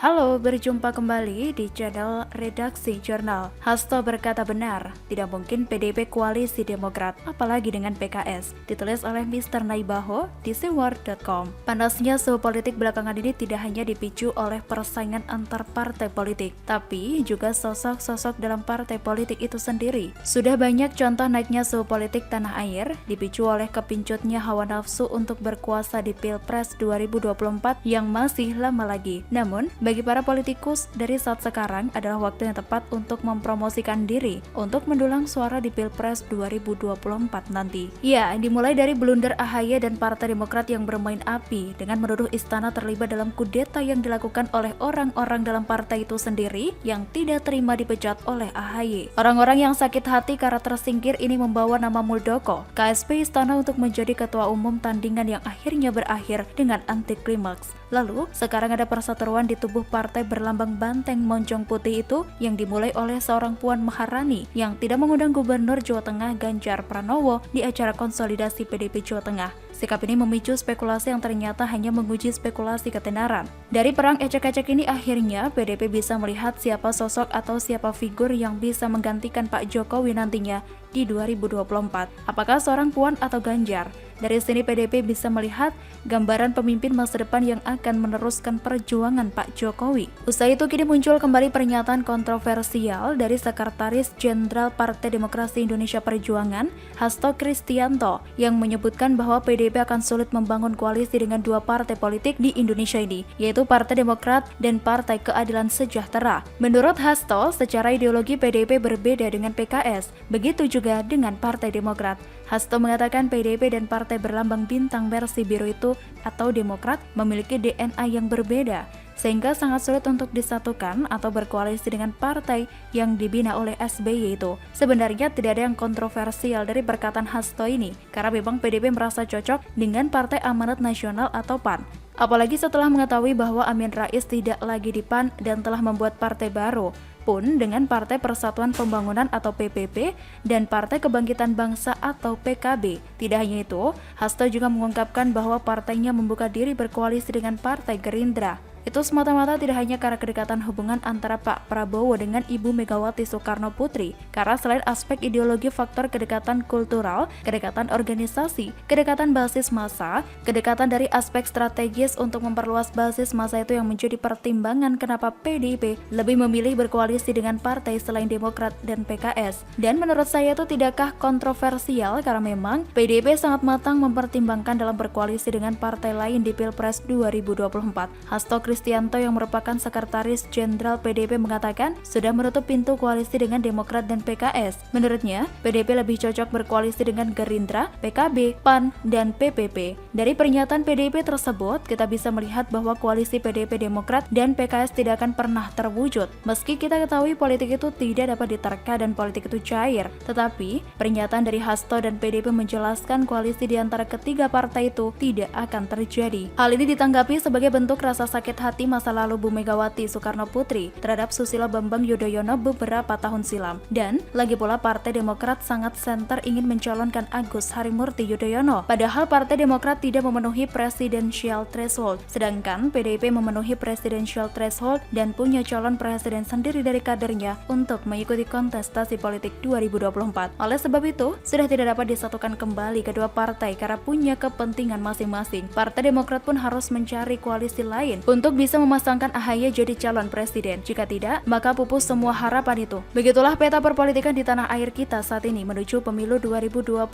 Halo, berjumpa kembali di channel Redaksi Jurnal. Hasto berkata benar, tidak mungkin PDIP koalisi Demokrat, apalagi dengan PKS. Ditulis oleh Mr. Naibaho di siwar.com. Panasnya suhu politik belakangan ini tidak hanya dipicu oleh persaingan antar partai politik, tapi juga sosok-sosok dalam partai politik itu sendiri. Sudah banyak contoh naiknya suhu politik tanah air, dipicu oleh kepincutnya hawa nafsu untuk berkuasa di Pilpres 2024 yang masih lama lagi. Namun, bagi para politikus, dari saat sekarang adalah waktu yang tepat untuk mempromosikan diri untuk mendulang suara di Pilpres 2024 nanti. Ya, dimulai dari blunder AHY dan Partai Demokrat yang bermain api dengan menuduh istana terlibat dalam kudeta yang dilakukan oleh orang-orang dalam partai itu sendiri yang tidak terima dipecat oleh AHY. Orang-orang yang sakit hati karena tersingkir ini membawa nama Muldoko, KSP Istana untuk menjadi ketua umum tandingan yang akhirnya berakhir dengan anti klimaks. Lalu, sekarang ada perseteruan di tubuh partai berlambang banteng moncong putih itu yang dimulai oleh seorang Puan Maharani yang tidak mengundang Gubernur Jawa Tengah Ganjar Pranowo di acara konsolidasi PDIP Jawa Tengah. Sikap ini memicu spekulasi yang ternyata hanya menguji spekulasi ketenaran. Dari perang ecek-ecek ini akhirnya PDIP bisa melihat siapa sosok atau siapa figur yang bisa menggantikan Pak Jokowi nantinya di 2024. Apakah seorang Puan atau Ganjar? Dari sini PDIP bisa melihat gambaran pemimpin masa depan yang akan meneruskan perjuangan Pak Jokowi. Usai itu kini muncul kembali pernyataan kontroversial dari Sekretaris Jenderal Partai Demokrasi Indonesia Perjuangan, Hasto Kristianto, yang menyebutkan bahwa PDIP akan sulit membangun koalisi dengan dua partai politik di Indonesia ini, yaitu Partai Demokrat dan Partai Keadilan Sejahtera. Menurut Hasto, secara ideologi PDIP berbeda dengan PKS, begitu juga dengan Partai Demokrat. Hasto mengatakan PDIP dan Partai Berlambang Bintang versi biru itu atau Demokrat memiliki DNA yang berbeda, sehingga sangat sulit untuk disatukan atau berkoalisi dengan partai yang dibina oleh SBY itu. Sebenarnya tidak ada yang kontroversial dari perkataan Hasto ini, karena memang PDIP merasa cocok dengan Partai Amanat Nasional atau PAN. Apalagi setelah mengetahui bahwa Amin Rais tidak lagi di PAN dan telah membuat partai baru, pun dengan Partai Persatuan Pembangunan atau PPP dan Partai Kebangkitan Bangsa atau PKB. Tidak hanya itu, Hasto juga mengungkapkan bahwa partainya membuka diri berkoalisi dengan Partai Gerindra. Itu semata-mata tidak hanya karena kedekatan hubungan antara Pak Prabowo dengan Ibu Megawati Soekarno Putri, karena selain aspek ideologi, faktor kedekatan kultural, kedekatan organisasi, kedekatan basis massa, kedekatan dari aspek strategis untuk memperluas basis massa itu yang menjadi pertimbangan kenapa PDIP lebih memilih berkoalisi dengan partai selain Demokrat dan PKS. Dan menurut saya itu tidakkah kontroversial karena memang PDIP sangat matang mempertimbangkan dalam berkoalisi dengan partai lain di Pilpres 2024. Hasto Kristianto yang merupakan Sekretaris Jenderal PDIP mengatakan sudah menutup pintu koalisi dengan Demokrat dan PKS. Menurutnya, PDIP lebih cocok berkoalisi dengan Gerindra, PKB, PAN, dan PPP. Dari pernyataan PDIP tersebut, kita bisa melihat bahwa koalisi PDIP, Demokrat, dan PKS tidak akan pernah terwujud. Meski kita ketahui politik itu tidak dapat diterka dan politik itu cair, tetapi pernyataan dari Hasto dan PDIP menjelaskan koalisi di antara ketiga partai itu tidak akan terjadi. Hal ini ditanggapi sebagai bentuk rasa sakit hati masa lalu Bu Megawati Soekarno Putri terhadap Susilo Bambang Yudhoyono beberapa tahun silam. Dan lagi pula Partai Demokrat sangat senter ingin mencalonkan Agus Harimurti Yudhoyono, padahal Partai Demokrat tidak memenuhi presidensial threshold, sedangkan PDIP memenuhi presidensial threshold dan punya calon presiden sendiri dari kadernya untuk mengikuti kontestasi politik 2024. Oleh sebab itu, sudah tidak dapat disatukan kembali kedua partai karena punya kepentingan masing-masing. Partai Demokrat pun harus mencari koalisi lain untuk bisa memasangkan AHY jadi calon presiden. Jika tidak, maka pupus semua harapan itu. Begitulah peta perpolitikan di tanah air kita saat ini menuju pemilu 2024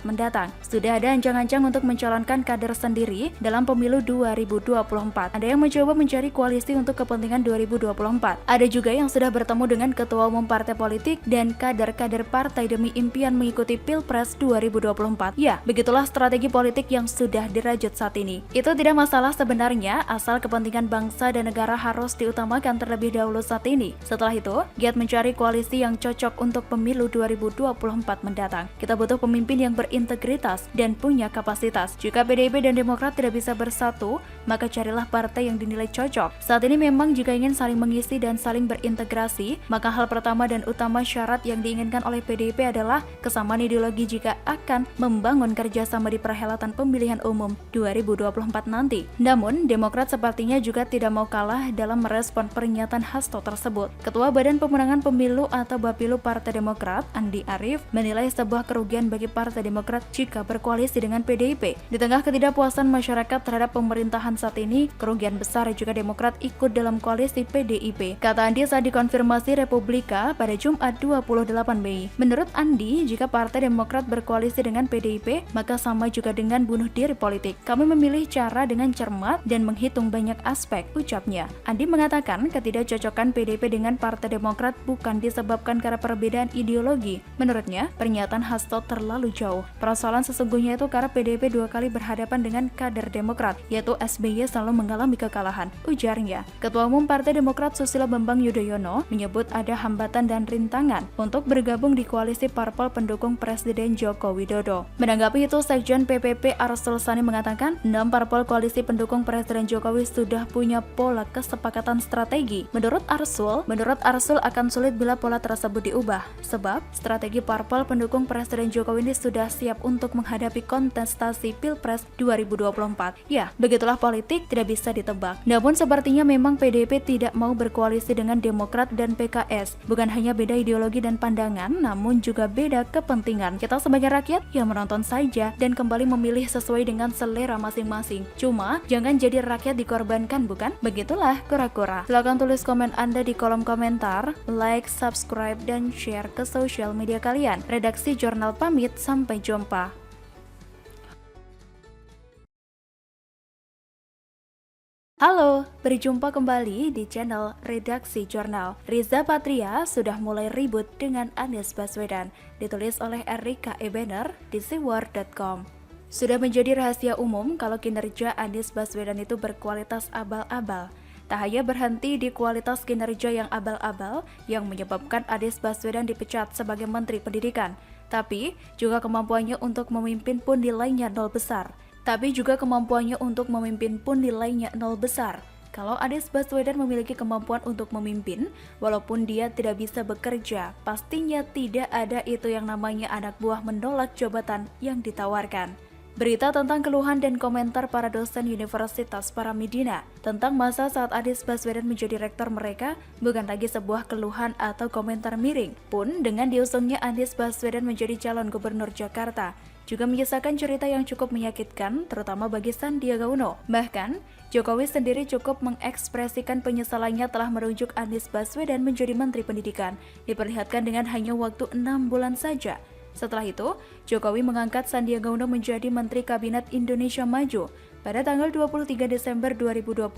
mendatang. Sudah ada ancang-ancang untuk mencalonkan kader sendiri dalam pemilu 2024. Ada yang mencoba mencari koalisi untuk kepentingan 2024. Ada juga yang sudah bertemu dengan ketua umum partai politik dan kader-kader partai demi impian mengikuti Pilpres 2024. Ya, begitulah strategi politik yang sudah dirajut saat ini. Itu tidak masalah sebenarnya, asal kepentingan bangsa dan negara harus diutamakan terlebih dahulu saat ini. Setelah itu, giat mencari koalisi yang cocok untuk pemilu 2024 mendatang. Kita butuh pemimpin yang berintegritas dan punya kapasitas. Jika PDIP dan Demokrat tidak bisa bersatu, maka carilah partai yang dinilai cocok. Saat ini memang jika ingin saling mengisi dan saling berintegrasi, maka hal pertama dan utama syarat yang diinginkan oleh PDIP adalah kesamaan ideologi jika akan membangun kerjasama di perhelatan pemilihan umum 2024 nanti. Namun, Demokrat sepertinya juga tidak mau kalah dalam merespon pernyataan Hasto tersebut. Ketua Badan Pemenangan Pemilu atau Bapilu Partai Demokrat, Andi Arief, menilai sebuah kerugian bagi Partai Demokrat jika berkoalisi dengan PDIP. Di tengah ketidakpuasan masyarakat terhadap pemerintahan saat ini, kerugian besar jika Demokrat ikut dalam koalisi PDIP. Kata Andi saat dikonfirmasi Republika pada Jumat 28 Mei. Menurut Andi, jika Partai Demokrat berkoalisi dengan PDIP, maka sama juga dengan bunuh diri politik. Kami memilih cara dengan cermat dan menghitung banyak aspek, ucapnya. Andi mengatakan ketidakcocokan PDIP dengan Partai Demokrat bukan disebabkan karena perbedaan ideologi. Menurutnya, pernyataan Hasto terlalu jauh. Persoalan sesungguhnya itu karena PDIP 2 kali berhadapan dengan kader Demokrat, yaitu SBY selalu mengalami kekalahan, ujarnya. Ketua Umum Partai Demokrat Susilo Bambang Yudhoyono menyebut ada hambatan dan rintangan untuk bergabung di koalisi parpol pendukung Presiden Joko Widodo. Menanggapi itu, Sekjen PPP Arsul Sani mengatakan 6 parpol koalisi pendukung Presiden Jokowi sudah punya pola kesepakatan strategi. Menurut Arsul akan sulit bila pola tersebut diubah, sebab strategi parpol pendukung Presiden Jokowi ini sudah siap untuk menghadapi kontestasi Pilpres 2024. Ya, begitulah politik, tidak bisa ditebak. Namun sepertinya memang PDIP tidak mau berkoalisi dengan Demokrat dan PKS. Bukan hanya beda ideologi dan pandangan, namun juga beda kepentingan. Kita sebagai rakyat yang menonton saja dan kembali memilih sesuai dengan selera masing-masing. Cuma, jangan jadi rakyat dikorbankan, bukan? Begitulah kura-kura. Silakan tulis komen Anda di kolom komentar, like, subscribe, dan share ke sosial media kalian. Redaksi Jurnal pamit, sampai jumpa. Halo, berjumpa kembali di channel Redaksi Jurnal. Riza Patria sudah mulai ribut dengan Anies Baswedan, ditulis oleh Erika Ebener di siwar.com. Sudah menjadi rahasia umum kalau kinerja Anies Baswedan itu berkualitas abal-abal. Tak hanya berhenti di kualitas kinerja yang abal-abal yang menyebabkan Anies Baswedan dipecat sebagai Menteri Pendidikan, tapi juga kemampuannya untuk memimpin pun nilainya nol besar. Kalau Anies Baswedan memiliki kemampuan untuk memimpin, walaupun dia tidak bisa bekerja, pastinya tidak ada itu yang namanya anak buah menolak jabatan yang ditawarkan. Berita tentang keluhan dan komentar para dosen Universitas Paramadina tentang masa saat Anies Baswedan menjadi rektor mereka bukan lagi sebuah keluhan atau komentar miring. Pun dengan diusungnya Anies Baswedan menjadi calon gubernur Jakarta, juga menyisakan cerita yang cukup menyakitkan, terutama bagi Sandiaga Uno. Bahkan, Jokowi sendiri cukup mengekspresikan penyesalannya telah merujuk Anies Baswedan menjadi Menteri Pendidikan, diperlihatkan dengan hanya waktu 6 bulan saja. Setelah itu, Jokowi mengangkat Sandiaga Uno menjadi Menteri Kabinet Indonesia Maju pada tanggal 23 Desember 2020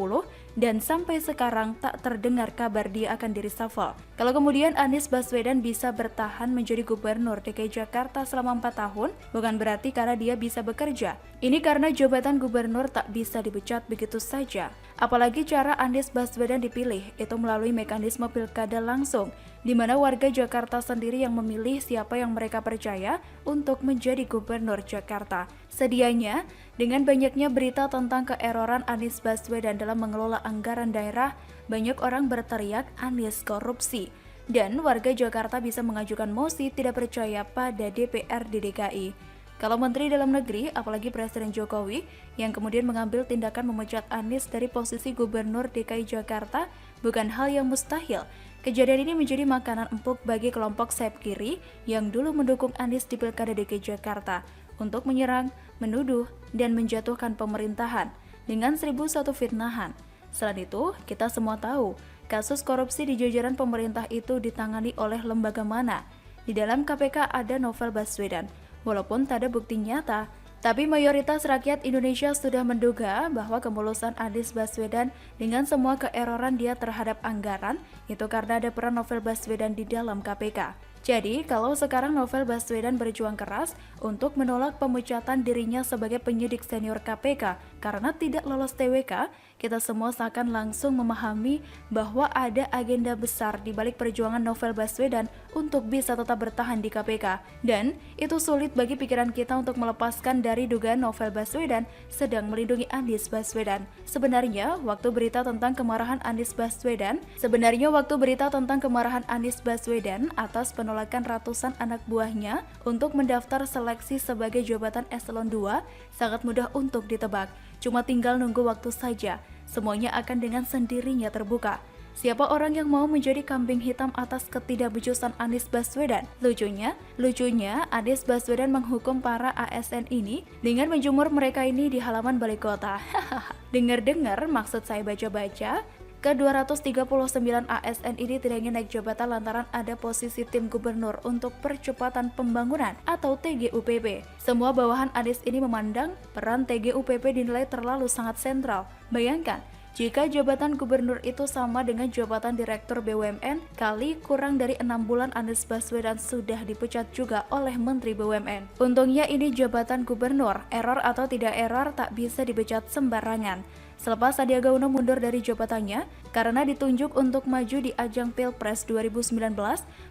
dan sampai sekarang tak terdengar kabar dia akan di-reshuffle. Kalau kemudian Anies Baswedan bisa bertahan menjadi Gubernur DKI Jakarta selama 4 tahun, bukan berarti karena dia bisa bekerja. Ini karena jabatan gubernur tak bisa dipecat begitu saja. Apalagi cara Anies Baswedan dipilih itu melalui mekanisme pilkada langsung, di mana warga Jakarta sendiri yang memilih siapa yang mereka percaya untuk menjadi Gubernur Jakarta. Sedianya, dengan banyaknya berita tentang keeroran Anies Baswedan dalam mengelola anggaran daerah, banyak orang berteriak Anies korupsi. Dan warga Jakarta bisa mengajukan mosi tidak percaya pada DPRD DKI. Kalau Menteri Dalam Negeri, apalagi Presiden Jokowi, yang kemudian mengambil tindakan memecat Anies dari posisi Gubernur DKI Jakarta, bukan hal yang mustahil. Kejadian ini menjadi makanan empuk bagi kelompok sayap kiri yang dulu mendukung Anies di Pilkada DKI Jakarta untuk menyerang, menuduh, dan menjatuhkan pemerintahan dengan 1001 fitnahan. Selain itu, kita semua tahu, kasus korupsi di jajaran pemerintah itu ditangani oleh lembaga mana. Di dalam KPK ada Novel Baswedan. Walaupun tak ada bukti nyata, tapi mayoritas rakyat Indonesia sudah menduga bahwa kemulusan Anies Baswedan dengan semua keeroran dia terhadap anggaran itu karena ada peran Novel Baswedan di dalam KPK. Jadi, kalau sekarang Novel Baswedan berjuang keras untuk menolak pemecatan dirinya sebagai penyidik senior KPK karena tidak lolos TWK, kita semua seakan langsung memahami bahwa ada agenda besar di balik perjuangan Novel Baswedan untuk bisa tetap bertahan di KPK. Dan itu sulit bagi pikiran kita untuk melepaskan dari dugaan Novel Baswedan sedang melindungi Anies Baswedan. Sebenarnya, waktu berita tentang kemarahan Anies Baswedan atas penolakan ratusan anak buahnya untuk mendaftar seleksi sebagai jabatan eselon 2 sangat mudah untuk ditebak. Cuma tinggal nunggu waktu saja. semuanya akan dengan sendirinya terbuka. Siapa orang yang mau menjadi kambing hitam atas ketidakbecusan Anies Baswedan? Lucunya Anies Baswedan menghukum para ASN ini dengan menjemur mereka ini di halaman balai kota. Dengar-dengar, maksud saya baca-baca, ke-239 ASN ini tidak ingin naik jabatan lantaran ada posisi tim gubernur untuk percepatan pembangunan atau TGUPP. Semua bawahan Anies ini memandang peran TGUPP dinilai terlalu sangat sentral. Bayangkan, jika jabatan gubernur itu sama dengan jabatan direktur BUMN, kali kurang dari 6 bulan Anies Baswedan sudah dipecat juga oleh Menteri BUMN. Untungnya ini jabatan gubernur, error atau tidak error tak bisa dipecat sembarangan. Selepas Sandiaga Uno mundur dari jabatannya karena ditunjuk untuk maju di ajang Pilpres 2019,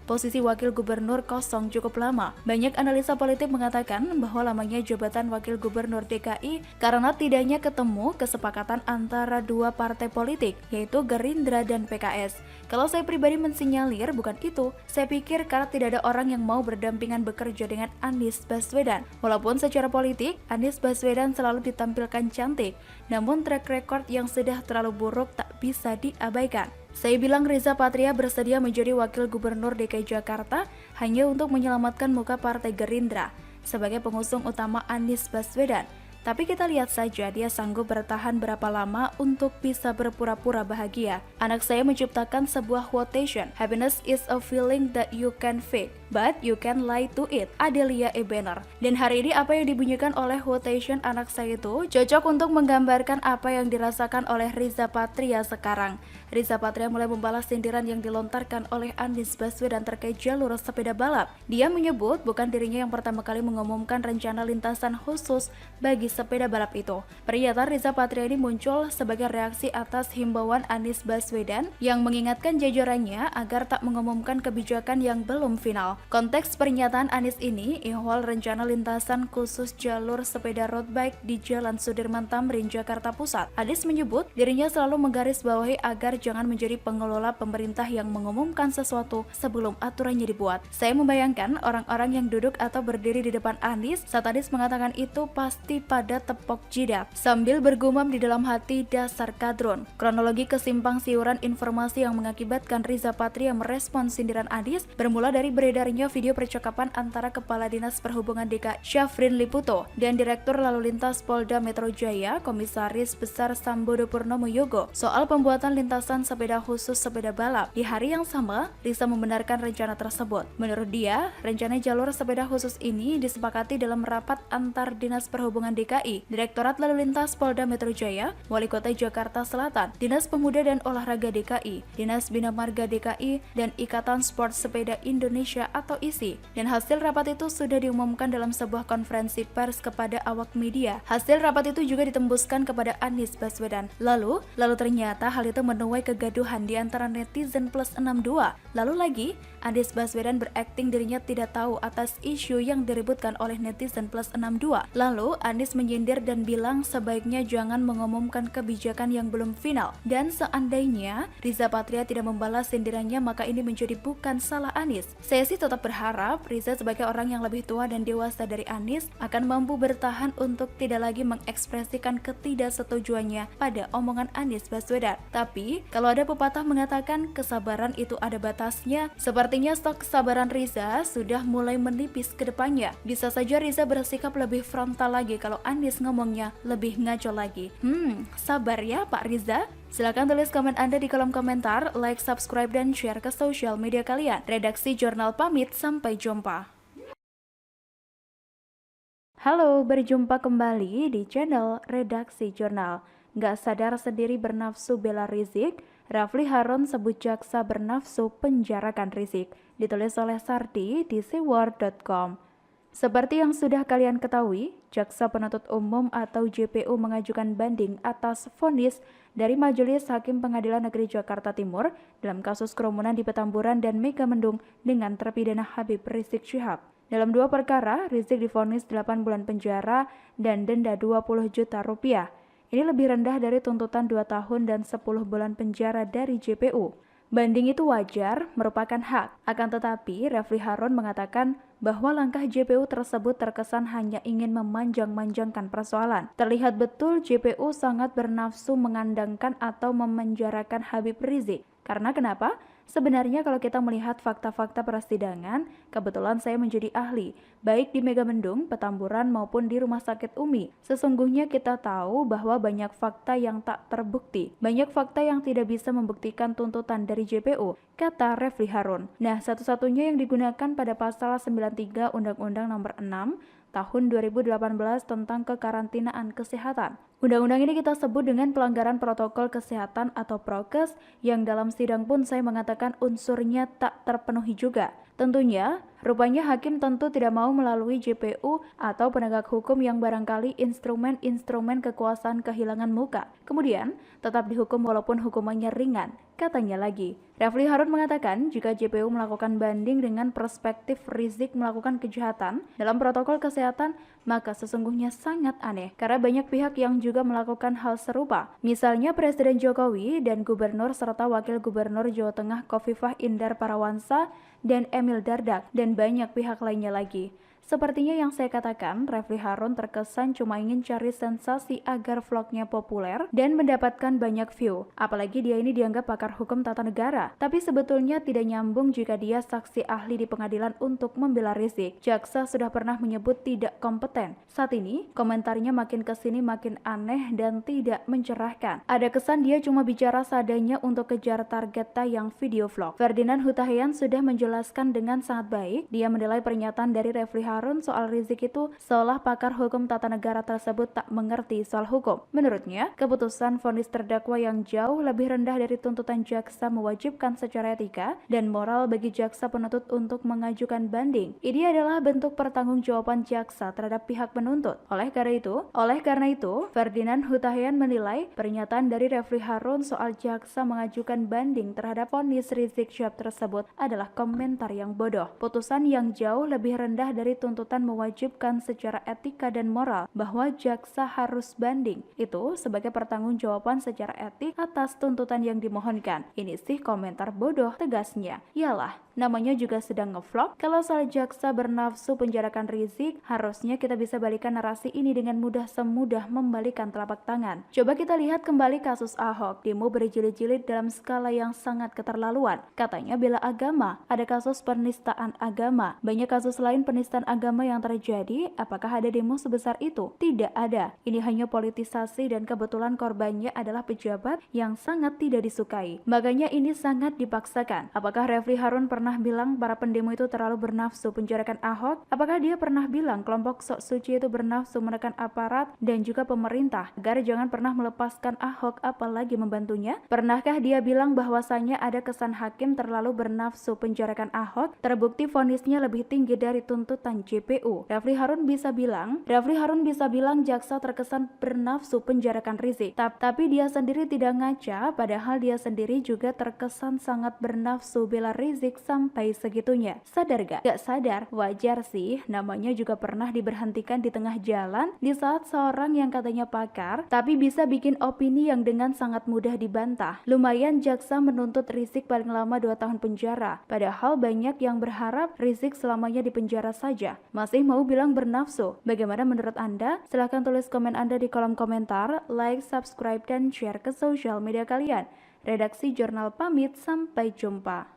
posisi wakil gubernur kosong cukup lama. Banyak analisa politik mengatakan bahwa lamanya jabatan wakil gubernur DKI karena tidaknya ketemu kesepakatan antara dua partai politik, yaitu Gerindra dan PKS. Kalau saya pribadi mensinyalir bukan itu, saya pikir karena tidak ada orang yang mau berdampingan bekerja dengan Anies Baswedan. Walaupun secara politik, Anies Baswedan selalu ditampilkan cantik, namun track record yang sudah terlalu buruk tak bisa diabaikan. Saya bilang Riza Patria bersedia menjadi wakil gubernur DKI Jakarta hanya untuk menyelamatkan muka partai Gerindra sebagai pengusung utama Anies Baswedan. Tapi kita lihat saja dia sanggup bertahan berapa lama untuk bisa berpura-pura bahagia. Anak saya menciptakan sebuah quotation, "Happiness is a feeling that you can fake, but you can lie to it." Adelia Ebener. Dan hari ini apa yang dibunyikan oleh quotation anak saya itu cocok untuk menggambarkan apa yang dirasakan oleh Riza Patria sekarang. Riza Patria mulai membalas sindiran yang dilontarkan oleh Anies Baswedan terkait jalur sepeda balap. Dia menyebut bukan dirinya yang pertama kali mengumumkan rencana lintasan khusus bagi sepeda balap itu. Pernyataan Riza Patria ini muncul sebagai reaksi atas himbauan Anies Baswedan yang mengingatkan jajarannya agar tak mengumumkan kebijakan yang belum final. Konteks pernyataan Anies ini ihwal rencana lintasan khusus jalur sepeda road bike di Jalan Sudirman Tamrin, Jakarta Pusat. Anies menyebut dirinya selalu menggarisbawahi agar jangan menjadi pengelola pemerintah yang mengumumkan sesuatu sebelum aturannya dibuat. Saya membayangkan orang-orang yang duduk atau berdiri di depan Anies saat Anies mengatakan itu pasti pada tepok jidat sambil bergumam di dalam hati, dasar kadrun. Kronologi kesimpang siuran informasi yang mengakibatkan Riza Patria merespon sindiran Anies bermula dari beredarnya video percakapan antara Kepala Dinas Perhubungan DKI Syafrin Liputo dan Direktur Lalu Lintas Polda Metro Jaya Komisaris Besar Sambodo Purnomo Yogo soal pembuatan lintasan sepeda khusus sepeda balap. Di hari yang sama, Riza membenarkan rencana tersebut. Menurut dia, rencana jalur sepeda khusus ini disepakati dalam rapat antar Dinas Perhubungan DKI, Direktorat Lalu Lintas Polda Metro Jaya, Wali Kota Jakarta Selatan, Dinas Pemuda dan Olahraga DKI, Dinas Bina Marga DKI, dan Ikatan Sport Sepeda Indonesia atau ISI. Dan hasil rapat itu sudah diumumkan dalam sebuah konferensi pers kepada awak media. Hasil rapat itu juga ditembuskan kepada Anies Baswedan. Lalu ternyata hal itu menuai kegaduhan di antara netizen plus 62. Lalu lagi, Anies Baswedan berakting dirinya tidak tahu atas isu yang diributkan oleh netizen plus 62. Lalu Anies menyindir dan bilang sebaiknya jangan mengumumkan kebijakan yang belum final. Dan seandainya Riza Patria tidak membalas sindirannya, maka ini menjadi bukan salah Anies. Saya sih tetap berharap Riza sebagai orang yang lebih tua dan dewasa dari Anies akan mampu bertahan untuk tidak lagi mengekspresikan ketidaksetujuannya pada omongan Anies Baswedan. Tapi kalau ada pepatah mengatakan kesabaran itu ada batasnya, sepertinya stok kesabaran Riza sudah mulai menipis ke depannya. Bisa saja Riza bersikap lebih frontal lagi kalau Anies ngomongnya lebih ngaco lagi. Sabar ya Pak Riza. Silahkan tulis komen Anda di kolom komentar, like, subscribe, dan share ke sosial media kalian. Redaksi Jurnal pamit, sampai jumpa. Halo, berjumpa kembali di channel Redaksi Jurnal. Nggak sadar sendiri bernafsu bela Rizik, Rafli Harun sebut jaksa bernafsu penjarakan Rizik. Ditulis oleh Sardi di seaword.com. Seperti yang sudah kalian ketahui, Jaksa Penuntut Umum atau JPU mengajukan banding atas vonis dari Majelis Hakim Pengadilan Negeri Jakarta Timur dalam kasus kerumunan di Petamburan dan Megamendung dengan terpidana Habib Rizik Syihab. Dalam dua perkara, Rizik divonis 8 bulan penjara dan denda 20 juta rupiah. Ini lebih rendah dari tuntutan 2 tahun dan 10 bulan penjara dari JPU. Banding itu wajar, merupakan hak. Akan tetapi, Refli Harun mengatakan bahwa langkah JPU tersebut terkesan hanya ingin memanjang-manjangkan persoalan. Terlihat betul JPU sangat bernafsu mengandangkan atau memenjarakan Habib Rizik. Karena kenapa? Sebenarnya kalau kita melihat fakta-fakta persidangan, kebetulan saya menjadi ahli, baik di Megamendung, Petamburan maupun di Rumah Sakit Umi. Sesungguhnya kita tahu bahwa banyak fakta yang tak terbukti, banyak fakta yang tidak bisa membuktikan tuntutan dari JPU, kata Refli Harun. Nah, satu-satunya yang digunakan pada pasal 93 Undang-Undang Nomor 6 Tahun 2018 tentang kekarantinaan kesehatan. Undang-undang ini kita sebut dengan pelanggaran protokol kesehatan atau prokes, yang dalam sidang pun saya mengatakan unsurnya tak terpenuhi juga. Tentunya, rupanya hakim tentu tidak mau melalui JPU atau penegak hukum yang barangkali instrumen-instrumen kekuasaan kehilangan muka. Kemudian, tetap dihukum walaupun hukumannya ringan. Katanya lagi, Refli Harun mengatakan jika JPU melakukan banding dengan perspektif Rizik melakukan kejahatan dalam protokol kesehatan, maka sesungguhnya sangat aneh karena banyak pihak yang juga melakukan hal serupa. Misalnya Presiden Jokowi dan Gubernur serta Wakil Gubernur Jawa Tengah Khofifah Indar Parawansa dan Emil Dardak dan banyak pihak lainnya lagi. Sepertinya yang saya katakan, Refli Harun terkesan cuma ingin cari sensasi agar vlognya populer dan mendapatkan banyak view. Apalagi dia ini dianggap pakar hukum tata negara. Tapi sebetulnya tidak nyambung jika dia saksi ahli di pengadilan untuk membela Rizik. Jaksa sudah pernah menyebut tidak kompeten. Saat ini, komentarnya makin kesini makin aneh dan tidak mencerahkan. Ada kesan dia cuma bicara seadanya untuk kejar target tayang video vlog. Ferdinand Hutahian sudah menjelaskan dengan sangat baik. Dia menilai pernyataan dari Refli Harun soal Rizik itu seolah pakar hukum tata negara tersebut tak mengerti soal hukum. Menurutnya, keputusan vonis terdakwa yang jauh lebih rendah dari tuntutan jaksa mewajibkan secara etika dan moral bagi jaksa penuntut untuk mengajukan banding. Ini adalah bentuk pertanggungjawaban jaksa terhadap pihak penuntut. Oleh karena itu, Ferdinand Hutahian menilai pernyataan dari Refli Harun soal jaksa mengajukan banding terhadap vonis Rizik Syihab tersebut adalah komentar yang bodoh. Putusan yang jauh lebih rendah dari tuntutan mewajibkan secara etika dan moral bahwa jaksa harus banding. Itu sebagai pertanggungjawaban secara etik atas tuntutan yang dimohonkan. Ini sih komentar bodoh, tegasnya. Yalah, namanya juga sedang ngevlog. Kalau soal jaksa bernafsu penjarakan Rizik, harusnya kita bisa balikan narasi ini dengan semudah membalikan telapak tangan. Coba kita lihat kembali kasus Ahok. Demo berjilid-jilid dalam skala yang sangat keterlaluan. Katanya bela agama, ada kasus penistaan agama, banyak kasus lain penistaan agama yang terjadi. Apakah ada demo sebesar itu? Tidak ada. Ini hanya politisasi dan kebetulan korbannya adalah pejabat yang sangat tidak disukai. Makanya ini sangat dipaksakan. Apakah Refli Harun pernah bilang para pendemo itu terlalu bernafsu penjarakan Ahok? Apakah dia pernah bilang kelompok sok suci itu bernafsu menekan aparat dan juga pemerintah agar jangan pernah melepaskan Ahok apalagi membantunya? Pernahkah dia bilang bahwasanya ada kesan hakim terlalu bernafsu penjarakan Ahok? Terbukti vonisnya lebih tinggi dari tuntutan JPU. Refli Harun bisa bilang jaksa terkesan bernafsu penjarakan Rizik. Tapi dia sendiri tidak ngaca, padahal dia sendiri juga terkesan sangat bernafsu bela Rizik sampai segitunya. Sadar gak? Gak sadar. Wajar sih, namanya juga pernah diberhentikan di tengah jalan di saat seorang yang katanya pakar, tapi bisa bikin opini yang dengan sangat mudah dibantah. Lumayan jaksa menuntut Rizik paling lama 2 tahun penjara, padahal banyak yang berharap Rizik selamanya di penjara saja. Masih mau bilang bernafsu? Bagaimana menurut Anda? Silahkan tulis komen Anda di kolom komentar, like, subscribe, dan share ke sosial media kalian. Redaksi Jurnal pamit, sampai jumpa.